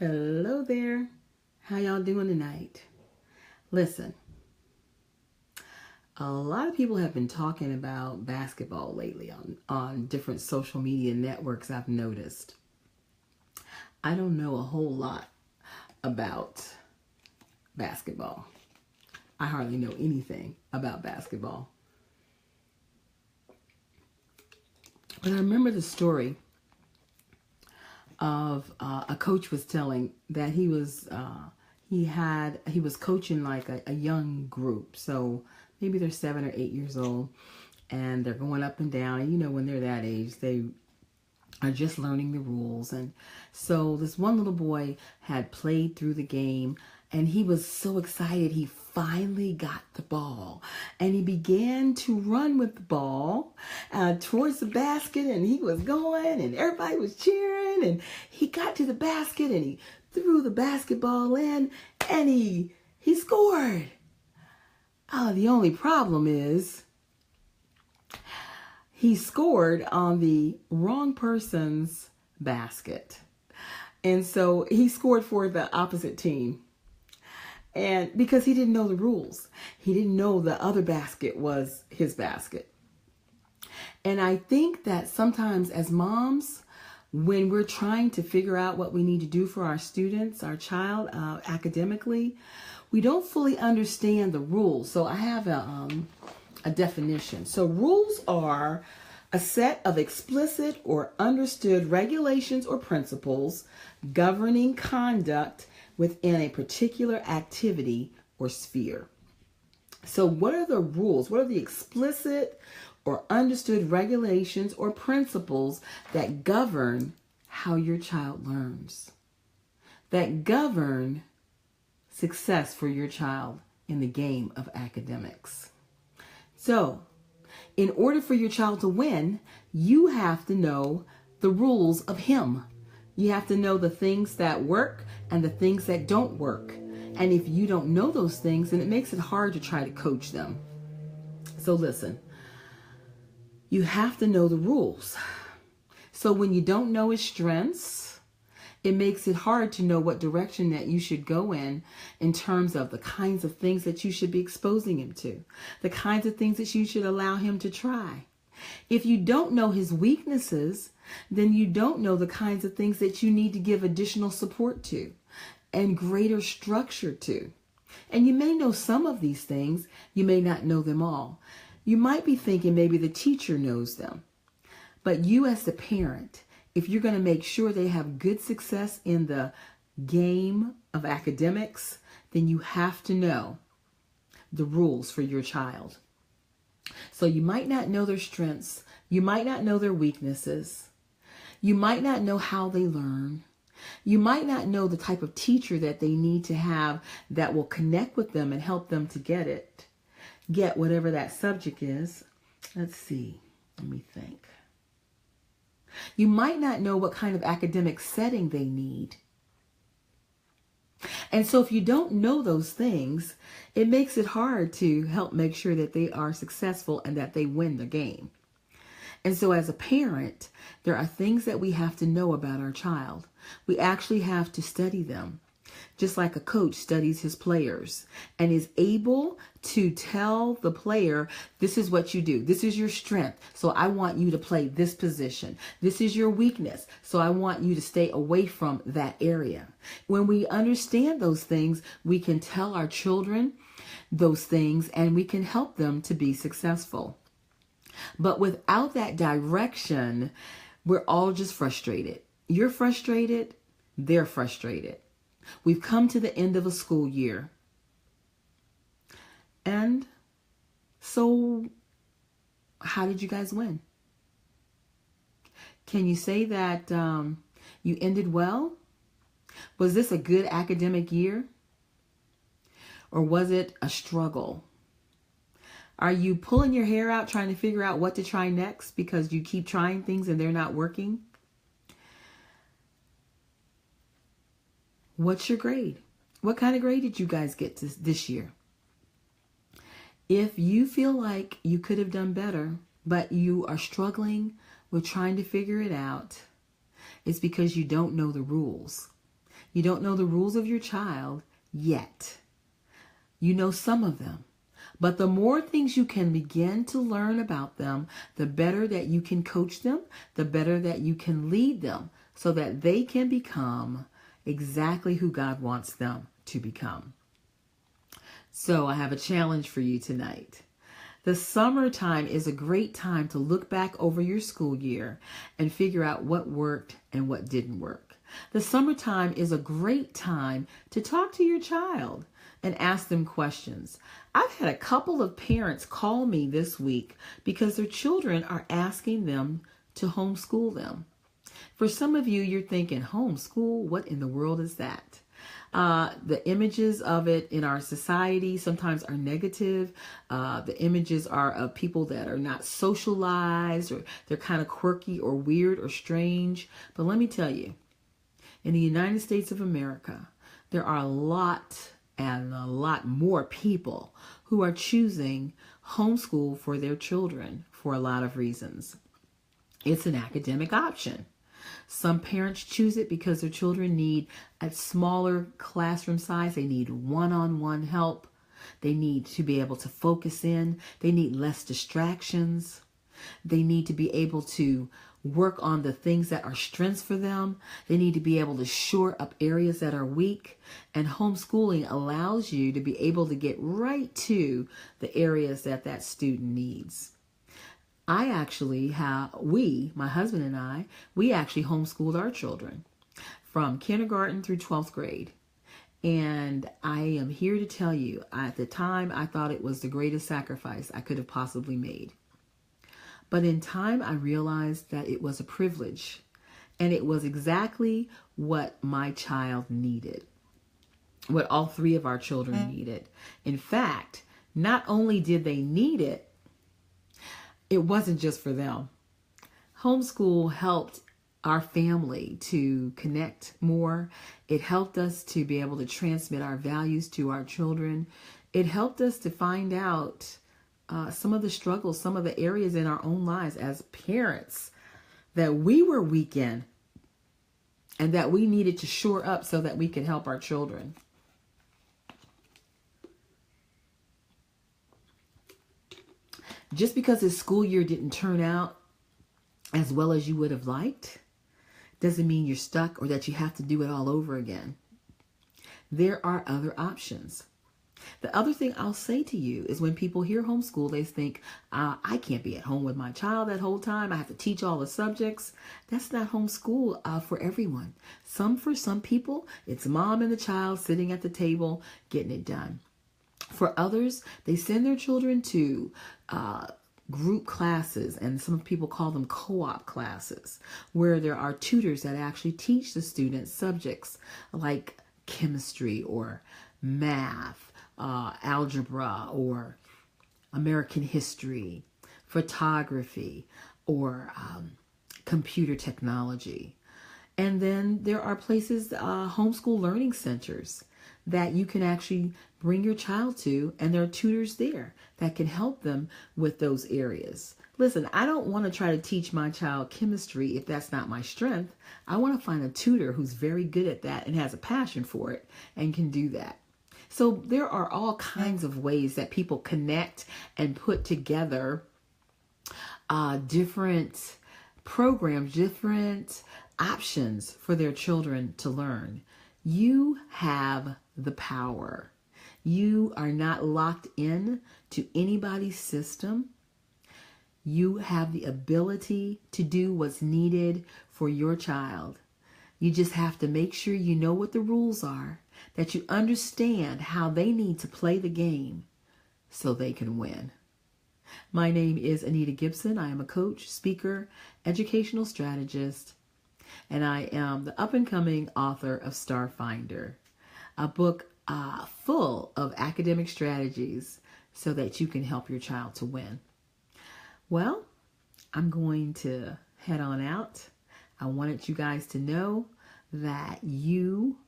Hello there. How y'all doing tonight? Listen, a lot of people have been talking about basketball lately on different social media networks, I've noticed. I don't know a whole lot about basketball. I hardly know anything about basketball. But I remember the story of a coach was telling that he was coaching like a young group. So maybe they're 7 or 8 years old and they're going up and down. And you know, when they're that age, they are just learning the rules. And so this one little boy had played through the game and he was so excited. He finally got the ball and he began to run with the ball towards the basket, and he was going and everybody was cheering, and he got to the basket and he threw the basketball in and he scored. The only problem is he scored on the wrong person's basket. And so he scored for the opposite team. And because he didn't know the rules, he didn't know the other basket was his basket. And I think that sometimes as moms, when we're trying to figure out what we need to do for our students, our child, academically, we don't fully understand the rules. So I have a definition. So rules are a set of explicit or understood regulations or principles governing conduct within a particular activity or sphere. So what are the rules? What are the explicit or understood regulations or principles that govern how your child learns, that govern success for your child in the game of academics? So in order for your child to win, you have to know the rules of him. You have to know the things that work and the things that don't work. And if you don't know those things, then it makes it hard to try to coach them. So listen, you have to know the rules. So when you don't know his strengths, it makes it hard to know what direction that you should go in terms of the kinds of things that you should be exposing him to, the kinds of things that you should allow him to try. If you don't know his weaknesses, then you don't know the kinds of things that you need to give additional support to and greater structure to. And you may know some of these things, you may not know them all. You might be thinking maybe the teacher knows them. But you as the parent, if you're going to make sure they have good success in the game of academics, then you have to know the rules for your child. So you might not know their strengths. You might not know their weaknesses. You might not know how they learn. You might not know the type of teacher that they need to have that will connect with them and help them to get whatever that subject is. Let's see. Let me think. You might not know what kind of academic setting they need. And so if you don't know those things, it makes it hard to help make sure that they are successful and that they win the game. And so as a parent, there are things that we have to know about our child. We actually have to study them, just like a coach studies his players and is able to tell the player, this is what you do. This is your strength. So I want you to play this position. This is your weakness. So I want you to stay away from that area. When we understand those things, we can tell our children those things and we can help them to be successful. But without that direction, we're all just frustrated. You're frustrated. They're frustrated. We've come to the end of a school year. And so how did you guys win? Can you say that you ended well? Was this a good academic year? Or was it a struggle? Are you pulling your hair out trying to figure out what to try next because you keep trying things and they're not working? What's your grade? What kind of grade did you guys get this year? If you feel like you could have done better, but you are struggling with trying to figure it out, it's because you don't know the rules. You don't know the rules of your child yet. You know some of them. But the more things you can begin to learn about them, the better that you can coach them, the better that you can lead them so that they can become exactly who God wants them to become. So I have a challenge for you tonight. The summertime is a great time to look back over your school year and figure out what worked and what didn't work. The summertime is a great time to talk to your child and ask them questions. I've had a couple of parents call me this week because their children are asking them to homeschool them. For some of you, you're thinking, homeschool? What in the world is that? The images of it in our society sometimes are negative. The images are of people that are not socialized, or they're kind of quirky or weird or strange. But let me tell you, in the United States of America, there are a lot more people who are choosing homeschool for their children for a lot of reasons. It's an academic option. Some parents choose it because their children need a smaller classroom size. They need one-on-one help. They need to be able to focus in. They need less distractions. They need to be able to work on the things that are strengths for them. They need to be able to shore up areas that are weak. And homeschooling allows you to be able to get right to the areas that that student needs. My husband and I, we actually homeschooled our children from kindergarten through 12th grade. And I am here to tell you, at the time, I thought it was the greatest sacrifice I could have possibly made. But in time, I realized that it was a privilege, and it was exactly what my child needed, what all three of our children needed. In fact, not only did they need it, it wasn't just for them. Homeschool helped our family to connect more. It helped us to be able to transmit our values to our children. It helped us to find out some of the struggles, some of the areas in our own lives as parents that we were weak in and that we needed to shore up so that we could help our children. Just because this school year didn't turn out as well as you would have liked doesn't mean you're stuck or that you have to do it all over again. There are other options. The other thing I'll say to you is when people hear homeschool, they think, I can't be at home with my child that whole time. I have to teach all the subjects. That's not homeschool for everyone. For some people, it's mom and the child sitting at the table getting it done. For others, they send their children to group classes, and some people call them co-op classes, where there are tutors that actually teach the students subjects like chemistry or math, algebra or American history, photography, or computer technology. And then there are places, homeschool learning centers, that you can actually bring your child to, and there are tutors there that can help them with those areas. Listen, I don't want to try to teach my child chemistry if that's not my strength. I want to find a tutor who's very good at that and has a passion for it and can do that. So there are all kinds of ways that people connect and put together different programs, different options for their children to learn. You have the power. You are not locked in to anybody's system. You have the ability to do what's needed for your child. You just have to make sure you know what the rules are, that you understand how they need to play the game so they can win. My name is Anita Gibson. I am a coach, speaker, educational strategist, and I am the up-and-coming author of Starfinder, a book full of academic strategies so that you can help your child to win. Well, I'm going to head on out. I wanted you guys to know that you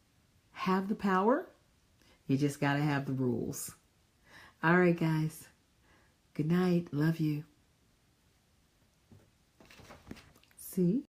have the power. You just got to have the rules. All right, guys. Good night. Love you. See?